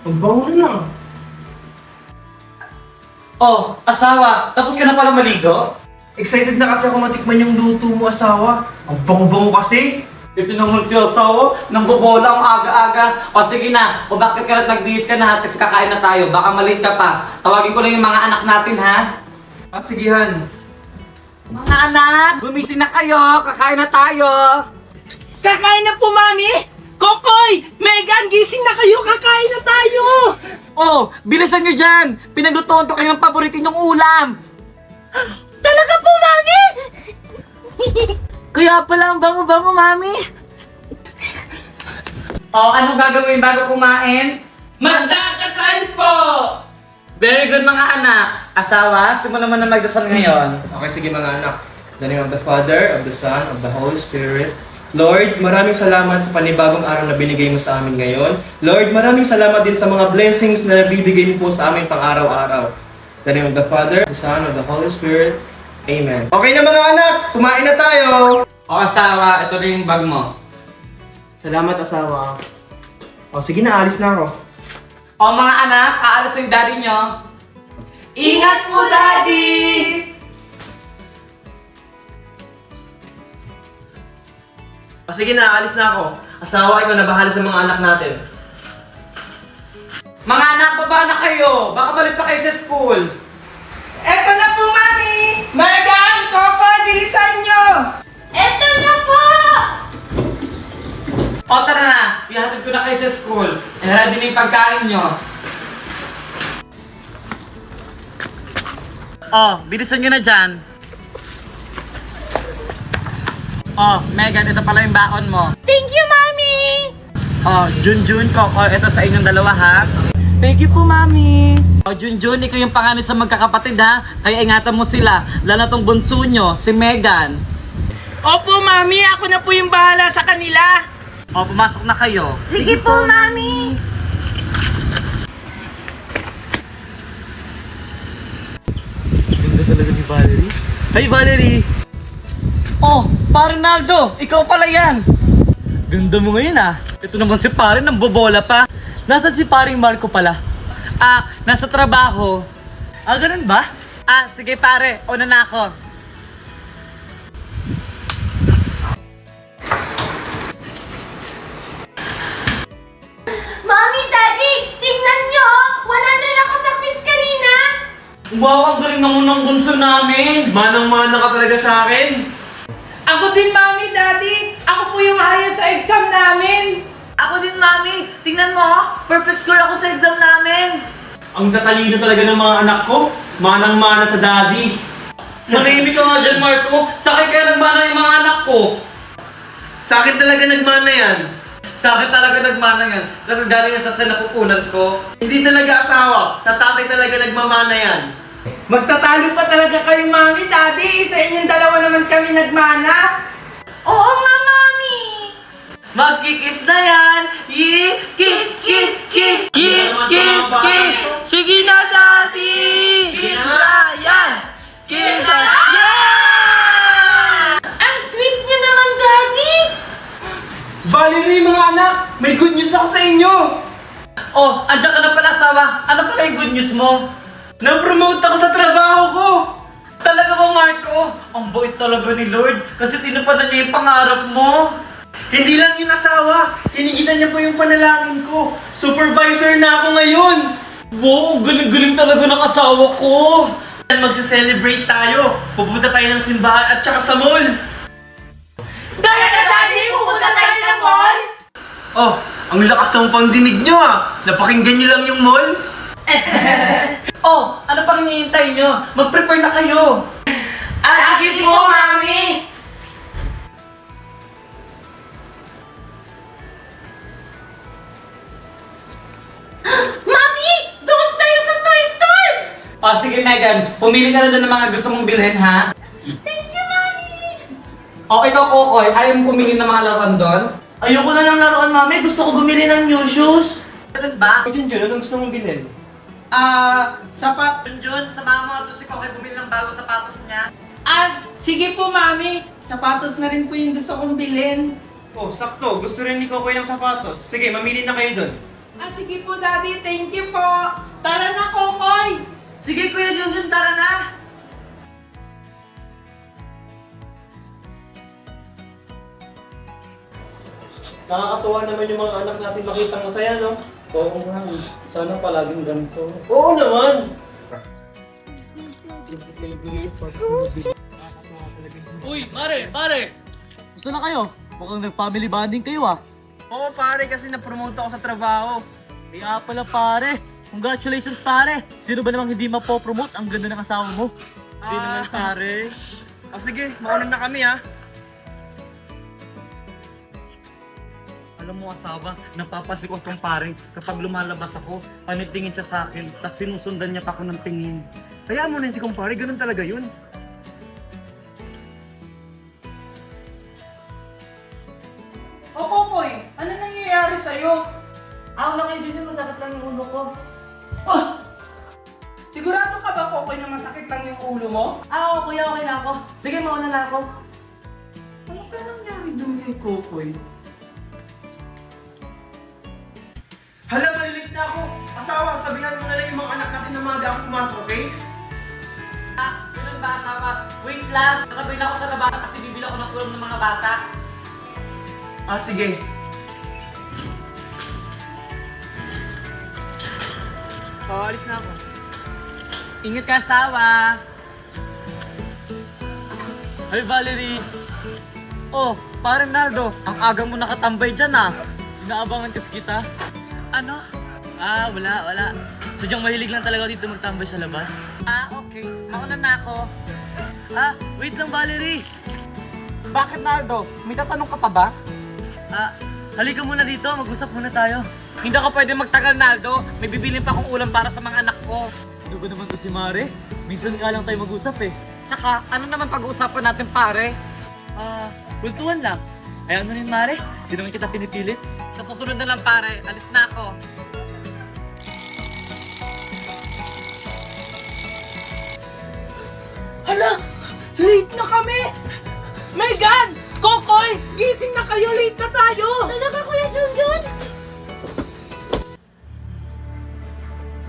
Ang bango na. Oh, asawa, tapos ka na pala maligo? Excited na kasi ako matikman yung luto mo, asawa. Ang bango-bango kasi. Ito naman si asawa, nang bobola ang aga-aga. O sige na, o bakit ka na nagbihis ka na, kasi kakain na tayo, baka malate ka pa. Tawagin ko lang yung mga anak natin, ha? Sige, Han. Mga anak, gumising na kayo, kakain na tayo. Kakain na po, Mami! Kokoy! Megan, gising na kayo! Kakain na tayo! Oh, bilisan nyo dyan! Pinaglutoon ko kayo ng paborito nyong ulam! Talaga po, Mami! Kaya pala ang bango-bango, Mami! Oh, anong gagawin bago kumain? Magdadasal po! Very good mga anak! Asawa, simulan mo na magdasal ngayon. Okay, sige mga anak. In the name of the Father, of the Son, of the Holy Spirit. Lord, maraming salamat sa panibagong araw na binigay mo sa amin ngayon. Lord, maraming salamat din sa mga blessings na nabibigay mo po sa amin pang araw-araw. In the name of the Father, the Son, of the Holy Spirit. Amen. Okay na mga anak, kumain na tayo! O asawa, ito na yung bag mo. Salamat, asawa. O sige na, alis na ako. O mga anak, aalis yung daddy nyo. Ingat po, Daddy! O sige na, alis na ako. Asawa, ikaw na bahala sa mga anak natin. Mga anak, baba na kayo! Baka balik pa kayo sa school. Eto na po, Mami! Megan! Kokoy, bilisan nyo! Eto na po! O tara na, ihatid ko na kayo sa school. Ready na yung pagkain nyo. Oh, bilisan nyo na dyan. Oh, Megan, ito pala yung baon mo. Thank you, Mami! Oh, Junjun, Coco, ito sa inyong dalawa ha. Thank you po, Mami. Oh, Junjun, ikaw yung panganay sa magkakapatid ha. Kaya ingatan mo sila. Lalo na tong bunso nyo, si Megan. Opo, Mami! Ako na po yung bahala sa kanila! Oh, pumasok na kayo. Sige po, Mami! Ganda talaga ni Valerie. Hi, Valerie! Oh, Pare Naldo! Ikaw pala yan! Ganda mo ngayon ah! Ito naman si Pare, nang bobola pa. Nasaan si Paring Marco pala? Ah, nasa trabaho. Ah, ganun ba? Ah, sige pare, una na ako. Mami, Daddy! Tingnan nyo! 100 ako sa quiz kanina! Wow, ang galing naman ng bunso namin! Manang-mana ka talaga sa akin. Ako din, Mami, Daddy! Ako po yung haya sa exam namin! Ako din, Mami. Tingnan mo, perfect score ako sa exam namin. Ang tatalino talaga ng mga anak ko. Manang-mana sa daddy. Manahimik ka nga dyan, Marco. Sa akin kaya nagmana yung mga anak ko. Sa akin talaga nagmana yan. Sa akin talaga nagmana yan. Kasi galing yan sa napupunan ko. Hindi talaga asawa. Sa tatay talaga nagmamana yan. Magtatalo pa talaga kayo, Mami, Daddy! Sa inyong dalawa naman kami nagmana! Oo nga, Mami. Magkikis na yan! Yee! Kiss, kiss, kiss! Kiss, kiss, kiss! Sige na, Daddy! Kiss na yan! Kiss na Yeah! Ang sweet niyo naman, Daddy. Valerie, mga anak! May good news ako sa inyo! Oh, andyan ka na pala, asawa. Ano pala yung good news mo? Na-promote ako sa trabaho ko! Talaga ba, Marco? Ang bait talaga ni Lord. Kasi tinupad niya yung pangarap mo. Hindi lang yung asawa, hinigitan niya po yung panalangin ko. Supervisor na ako ngayon! Wow, galing-galing talaga ng asawa ko. Magse-celebrate tayo. Pupunta tayo ng simbahan at saka sa mall. Talaga, Daddy! Pupunta tayo sa mall! Oh, ang lakas ng pangdinig nyo ah. Napakinggan nyo lang yung mall. Oh, ano pang hinihintay nyo? Mag-prepare na kayo. Sige po, Mami! Mami, doon tayo sa toy store. Oh, sige Megan. Pumili ka na doon ng mga gusto mong bilhin, ha? Thank you, Mami. Oh, ikaw, Kokoy. Ayaw mo pumili ng mga laruan doon? Ayoko na ng laruan, Mami. Gusto ko bumili ng new shoes. Ganun ba? Junjun, anong gusto mong bilhin? Sapat. Junjun, samahan mo ako si Kokoy bumili ng bagong sapatos niya. Sige po, Mami. Sapatos na rin po yung gusto kong bilhin. Oh, sakto. Gusto rin ni Kokoy ng sapatos. Sige, mamili na kayo dun. Sige po, Daddy. Thank you po. Tara na, Kokoy. Sige, Kuya Junjun, tara na! Nakakatuwa naman yung mga anak natin makitang masaya, no? Oo nga, sana palaging ganito. Oo naman! Uy, pare! Gusto na kayo? Mukhang nag-family bonding kayo ah. Oo pare, kasi na-promote ako sa trabaho. Kaya pala pare, congratulations pare! Sino ba namang hindi mapopromote? Ang ganda ng asawa mo. Hindi naman pare. Sige, mauna na kami ha. Alam mo asawa, napapasikot kong pare kapag lumalabas ako, panitingin siya sa akin, tapos sinusundan niya pa ako ng tingin. Kaya mo na si kumpare, ganun talaga yun. O, Kokoy, ano nangyayari sa'yo? Ako lang kay Junjun, masakit lang yung ulo ko. Sigurado ka ba, Kokoy, na masakit lang yung ulo mo? Oo, Kuya, okay na ako. Sige, mauna na ako. Ano kaya nangyari dun kay Kokoy? Hala, malilit na ako. Asawa, sabihan mo na lang yung mga anak natin na maaga ako pumasok, okay? Ganun ba asawa? Wait lang, sasabihin ako sa labas kasi bibili ako ng ulam ng mga bata. Sige. Alis na ako. Ingat ka asawa! Ay Valerie! Oh, parang Naldo, ang aga mo nakatambay dyan ah. Inaabangan kasi kita. Ano? Wala. Sadyang mahilig lang talaga dito magtambay sa labas. Okay. Mauna na ako. Wait lang Valerie. Bakit Naldo? May tatanong ka pa ba? Halika muna dito, mag-usap muna tayo. Hindi ako pwede magtagal Naldo. May bibilin pa akong ulam para sa mga anak ko. Ano ba naman to si Mare? Minsan nga lang tayo mag-usap eh. Tsaka, ano naman pag-uusapan natin pare? Kultuhan lang. Ay ano rin Mare? Hindi naman kita pinipilit. Sa susunod na lang pare, alis na ako. Hala! Late na kami! Megan! Kokoy! Gising na kayo! Late na tayo! Talaga, Kuya Junjun?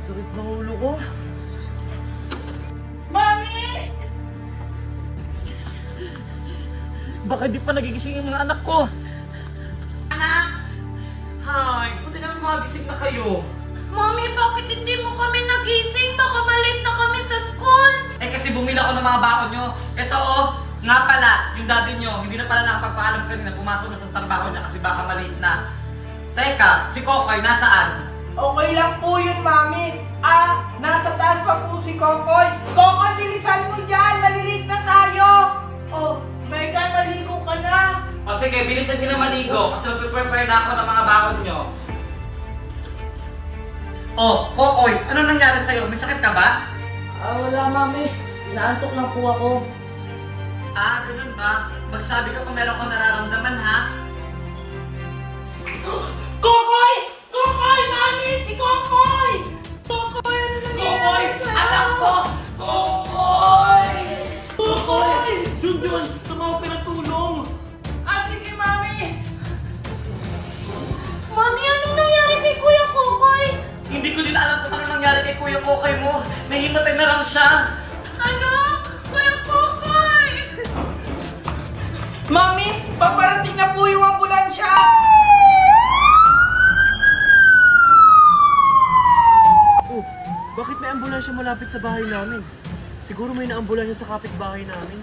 Sakit ng ulo ko. Mami! Baka di pa nagigising yung mga anak ko. Anak! Hi! Buti naman magising na kayo. Mami, bakit hindi mo kami nagising? Baka malate na kami sa school. Kasi bumili ako ng mga bakon nyo. Ito nga pala, yung daddy nyo, hindi na pala nakapagpaalam kanina, pumasok na sa trabaho niya kasi baka malate na. Teka, si Kokoy, nasaan? Okay lang po yun, Mami. Nasa taas pa po si Kokoy. Kokoy, bilisan mo dyan! Malilate na tayo! Oh, Megan, maligo ka na! Sige, bilisan nyo na maligo kasi mag-prepare na ako ng mga bakon nyo. Kokoy, ano nangyari sa'yo? May sakit ka ba? Wala, Mami. Inaantok lang po ako. Ganun ba? Magsabi ka kung meron kang nararamdaman, ha? Kokoy! Kokoy, Mami! Si Kokoy! Kokoy, ano nangyayari sa'yo? Anak ko! Kokoy! Kokoy! Junjun, tumawag ka ng tulong! Sige, Mami! Mami, anong nangyari kay Kuya Kokoy? Hindi ko din alam kung ano nangyari kay Kuya Kokoy mo. Nahimatay na lang siya. Ano? Kuya Kokoy! Mami, paparating na po yung ambulansya! Bakit may ambulansya malapit sa bahay namin? Siguro may naambulansya sa kapitbahay namin.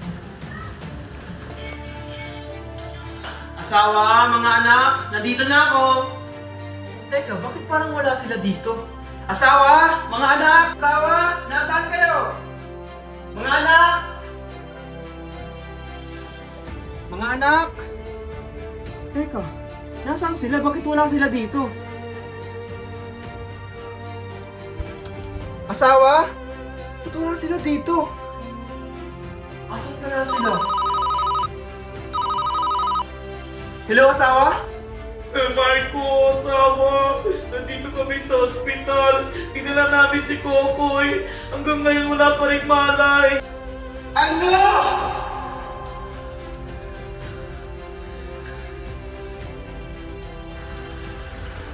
Asawa, mga anak, nandito na ako. Teka, bakit parang wala sila dito? Asawa, mga anak, asawa, nasaan kayo? Mga anak! Mga anak! Teka, nasaan sila? Bakit wala sila dito? Asawa? Ba't wala sila dito? Asan kaya sila? Hello, asawa? Marco, asawa! Nandito kami sa ospital. Dinala namin si Kokoy. Hanggang ngayon wala pa rin malay. Ano?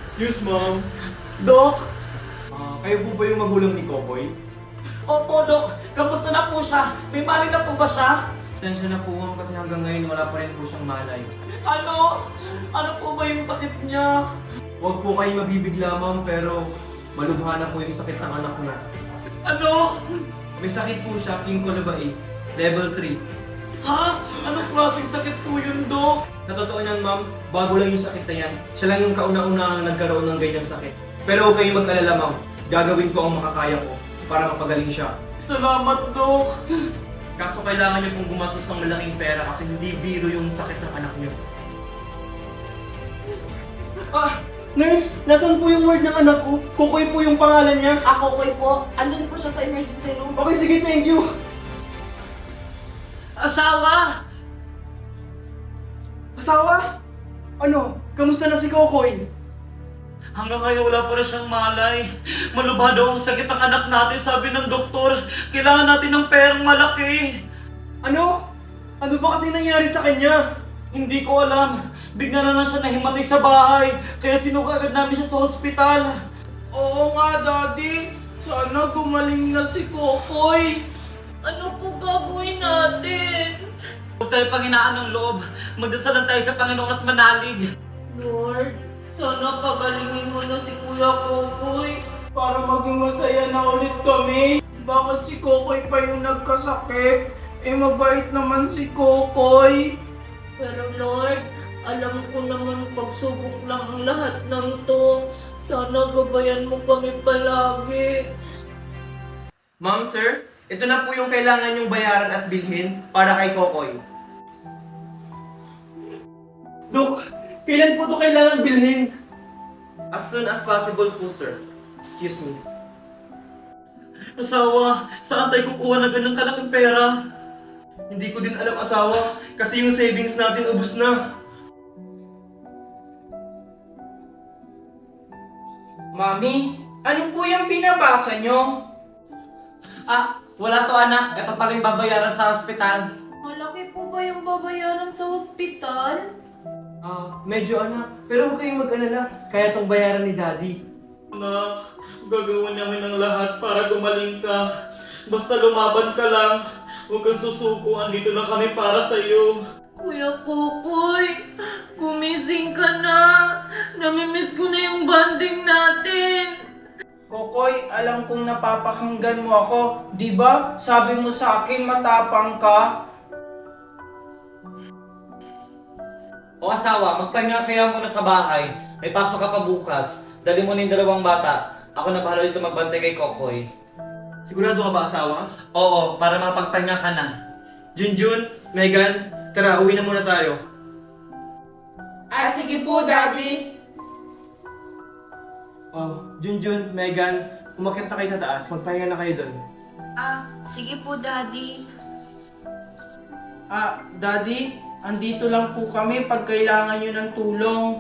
Excuse, ma'am. Dok? Kayo po ba yung magulang ni Kokoy? Opo, Dok. Kamusta na po siya? May mali na po ba siya? Pasensya na po, ma'am, kasi hanggang ngayon wala pa rin po siyang malay. Ano? Ano po ba yung sakit niya? Huwag po kayo mabibigla, ma'am, pero malubha na po yung sakit ng anak niya. Ano? May sakit po siya, Kinkolabae, level 3. Ha? Anong klaseng sakit po yun, Dok? Sa totoo niyan, ma'am, bago lang yung sakit na yan. Siya lang yung kauna-unahang nagkaroon ng ganyang sakit. Pero huwag kayong mag-alala, ma'am. Gagawin ko ang makakaya ko para mapagaling siya. Salamat, Dok. Kaso kailangan niyo pong gumastos ng malaking pera kasi hindi biro yung sakit ng anak niyo. Nurse, nasan po yung word ng anak ko? Kukoy po yung pangalan niya. Ako, Koy po. Andun po siya sa emergency room. Okay, sige, thank you. Asawa! Asawa? Ano? Kamusta na si Kokoy? Hanggang ngayon wala pa rin siyang malay. Malubha daw ang sakit ng anak natin, sabi ng doktor. Kailangan natin ng perang malaki. Ano? Ano ba kasi nangyari sa kanya? Hindi ko alam. Bigla na lang siya nahimatay sa bahay. Kaya sinuka agad namin siya sa ospital. Oo nga, Daddy. Sana gumaling na si Kokoy. Ano po gagawin natin? Huwag tayo panghinaan ng loob. Magdasalan tayo sa Panginoon at manalig. Lord, sana pagalingin mo na si Kuya Kokoy. Para maging masaya na ulit kami. Bakit si Kokoy pa yung nagkasakit? Eh, mabait naman si Kokoy. Pero Lord, alam ko naman pagsubok lang ang lahat ng to. Sana gabayan mo kami palagi. Ma'am, sir, ito na po yung kailangan yung bayaran at bilhin para kay Kokoy. Dok, kailan po ito kailangan bilhin? As soon as possible po, sir. Excuse me. Asawa, saan tayo kukuha ng ganang kalaking pera? Hindi ko din alam, asawa, kasi yung savings natin ubos na. Mami, ano po yung binabasa nyo? Wala to anak. Ito pala yung babayaran sa ospital. Malaki po ba yung babayaran sa ospital? Medyo anak, pero huwag kayong mag-alala, kaya tong bayaran ni Daddy. Anak, gagawin namin ang lahat para gumaling ka. Basta lumaban ka lang. Huwag kang susuko. Andito lang kami para sa'yo. Kuya Kokoy, gumising ka na. Namimiss ko na yung bonding natin. Kokoy, alam kong napapakinggan mo ako. Di ba? Sabi mo sa akin matapang ka. O asawa, magpahinga kaya muna sa bahay. May pasok ka pa bukas. Dali mo na yung dalawang bata. Ako na bahala dito magbantay kay Kokoy. Sigurado ka ba, asawa? Oo, para mapagpahinga ka na. Junjun, Megan, tara, uwi na muna tayo. Sige po, Daddy. Junjun, Megan, umakyat na kayo sa taas, magpahinga na kayo doon. Sige po, Daddy. Daddy, andito lang po kami pag kailangan nyo ng tulong.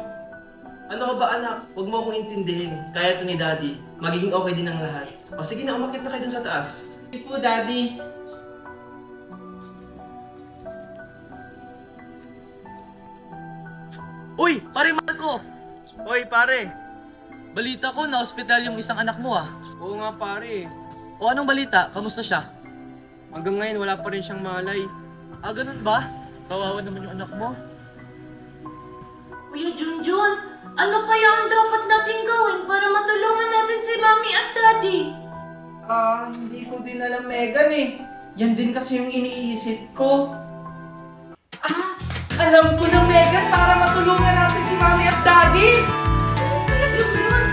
Ano ka ba, anak? Huwag mo akong intindihin. Kaya to ni Daddy. Magiging okay din ang lahat. Sige na, umakyat na kayo dun sa taas. Sige po, Daddy. Uy, pare Marco! Hoy, pare! Balita ko na ospital yung isang anak mo ah. Oo nga, pare. O anong balita? Kamusta siya? Hanggang ngayon, wala pa rin siyang malay. Ganun ba? Kawawa naman yung anak mo. Kuya Junjun, ano kaya ang dapat natin gawin para matulungan natin si Mami at Daddy? Hindi ko din alam, Megan eh. Yan din kasi yung iniisip ko. Alam ko na, Megan, para matulungan natin si Mami at Daddy. Kuya Junjun!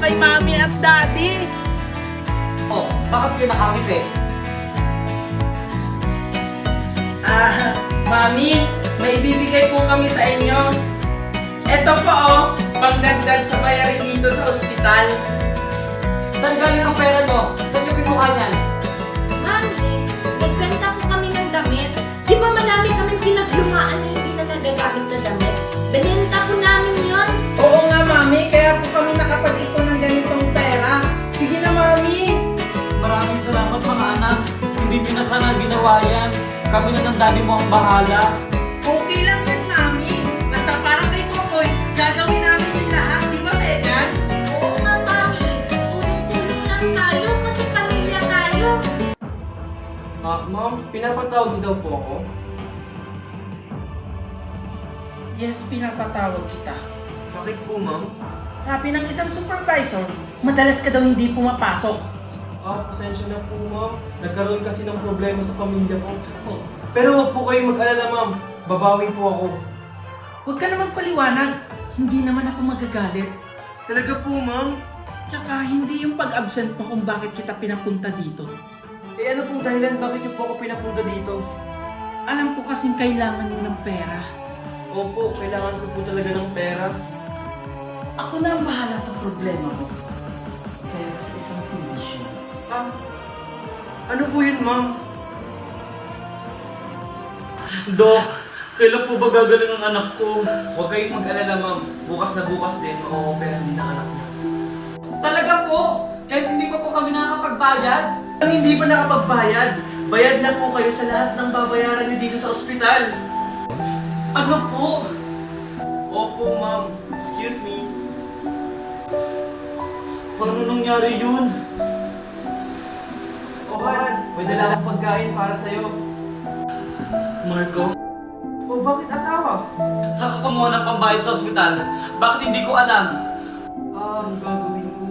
kay Mami at Daddy. Oh, bakit kayo nakangiti? Mami, may ibibigay po kami sa inyo. Ito po oh, pagdagdag sa bayarin dito sa ospital. Saan galing ang pera mo? Saan nyo kinuha niyan? Mami, nagbenta po kami ng damit. Di ba marami kami pinaglumaan na hindi na nagagamit na damit? Binenta po namin yon. Oo nga, Mami, kaya po kami nakapag-ipon ng ganitong pera. Sige na, Mami. Maraming salamat mga anak. Hindi nyo na sana ginawa yan. Kami na ng daddy mo ang bahala. Okay lang yan, Mami. Basta parang kay Kokoy, gagawin namin yung lahat. Di ba, Megan? Oo nga, Mami. Tulong-tulong lang tayo kasi pamilya tayo. Ma'am, pinapatawag niyo daw po ako. Yes, pinapatawag kita. Bakit po, ma'am? Sabi ng isang supervisor, madalas ka daw hindi pumapasok. Pasensya na po, ma'am. Nagkaroon kasi ng problema sa pamilya ko. Pero wag po kayong mag-alala, ma'am. Babawi po ako. Huwag ka naman paliwanag. Hindi naman ako magagalit. Talaga po, ma'am? Tsaka hindi yung pag-absent mo kung bakit kita pinapunta dito. Eh ano pong dahilan bakit niyo po ako pinapunta dito? Alam ko kasing kailangan mo ng pera. Opo, kailangan ko po talaga ng pera. Ako na ang bahala sa problema mo. Pero sa isang condition. Ano po yun, ma'am? Dok, kailan po ba gagaling ang anak ko? Huwag kayong mag-alala, ma'am. Bukas na bukas din, ma-opera din ang anak niya. Talaga po? Kahit hindi pa po kami nakakapagbayad? Ang hindi pa nakapagbayad, bayad na po kayo sa lahat ng babayaran niyo dito sa ospital. Ano po? Opo, ma'am. Excuse me. Paano nangyari yun? O, may dala akong pagkain para sa'yo. Marco, O, bakit asawa? saan ka kumuha ng pambayad sa ospital? Bakit hindi ko alam? Ang gagawin ko?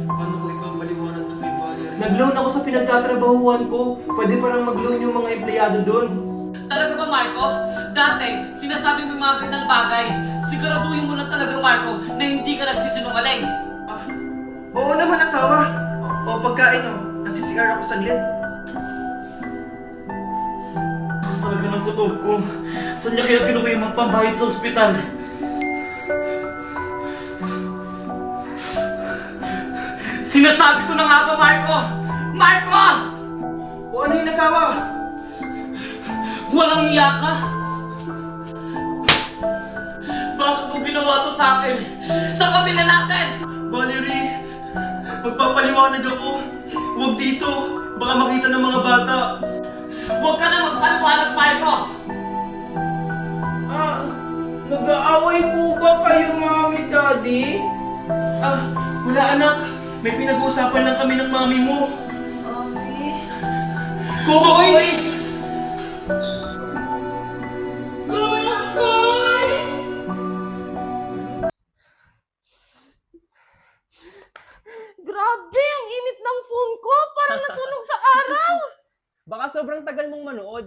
Paano ko ipagpaliwanag to kay Valerie? Nag-loan ako sa pinagtatrabahuan ko. Pwede parang mag-loan yung mga empleyado doon. Talaga ba, Marco? Dati, sinasabi mo yung mga gandang bagay. Siguraduhin mo lang talaga, Marco, na hindi ka nagsisinungaling. Oo naman, asawa. O, pagkain o. Nasi-CR ako saglit. Tapos talaga ng kutob ko. Saan niya kaya kinuha yung mga pambayad sa ospital? Sinasabi ko na nga ba, Marco? Marco! O, ano yung asawa? Walang iya ka? Bakit mo ginawa to sa akin? Sa kabila natin! Valerie, magpapaliwanag ako. Huwag dito. Baka makita ng mga bata. Huwag ka na magpaliwanag, Marco! Nag-aaway po ba kayo, Mami, Daddy? Wala anak. May pinag-uusapan lang kami ng mami mo. Mami? Kokoy! Kokoy! Grabe, ang init ng phone ko. Parang nasunog sa araw. Baka sobrang tagal mong manood.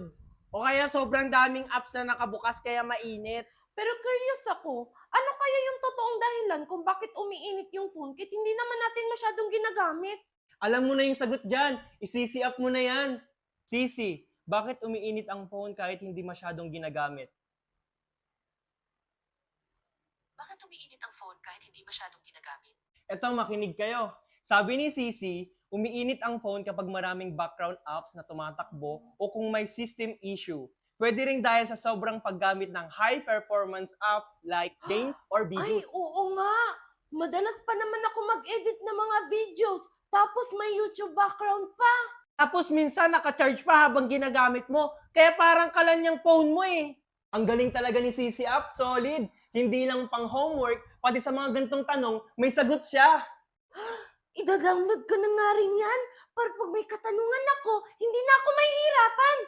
O kaya sobrang daming apps na nakabukas kaya mainit. Pero curious ako, ano kaya yung totoong dahilan kung bakit umiinit yung phone kit hindi naman natin masyadong ginagamit? Alam mo na yung sagot dyan. Isisi up mo na yan. Sisi, bakit umiinit ang phone kahit hindi masyadong ginagamit? Bakit umiinit ang phone kahit hindi masyadong ginagamit? Eto, makinig kayo. Sabi ni Sisi, umiinit ang phone kapag maraming background apps na tumatakbo o kung may system issue. Pwede rin dahil sa sobrang paggamit ng high-performance app like games or Ay, videos. oo nga. Madalas pa naman ako mag-edit ng mga videos. Tapos may YouTube background pa. Tapos minsan naka-charge pa habang ginagamit mo. Kaya parang kalan yung phone mo eh. Ang galing talaga ni Sisi App, solid. Hindi lang pang homework, pati sa mga gantong tanong, may sagot siya. Ida-download ko na nga rin yan. Para pag may katanungan ako, hindi na ako mahihirapan.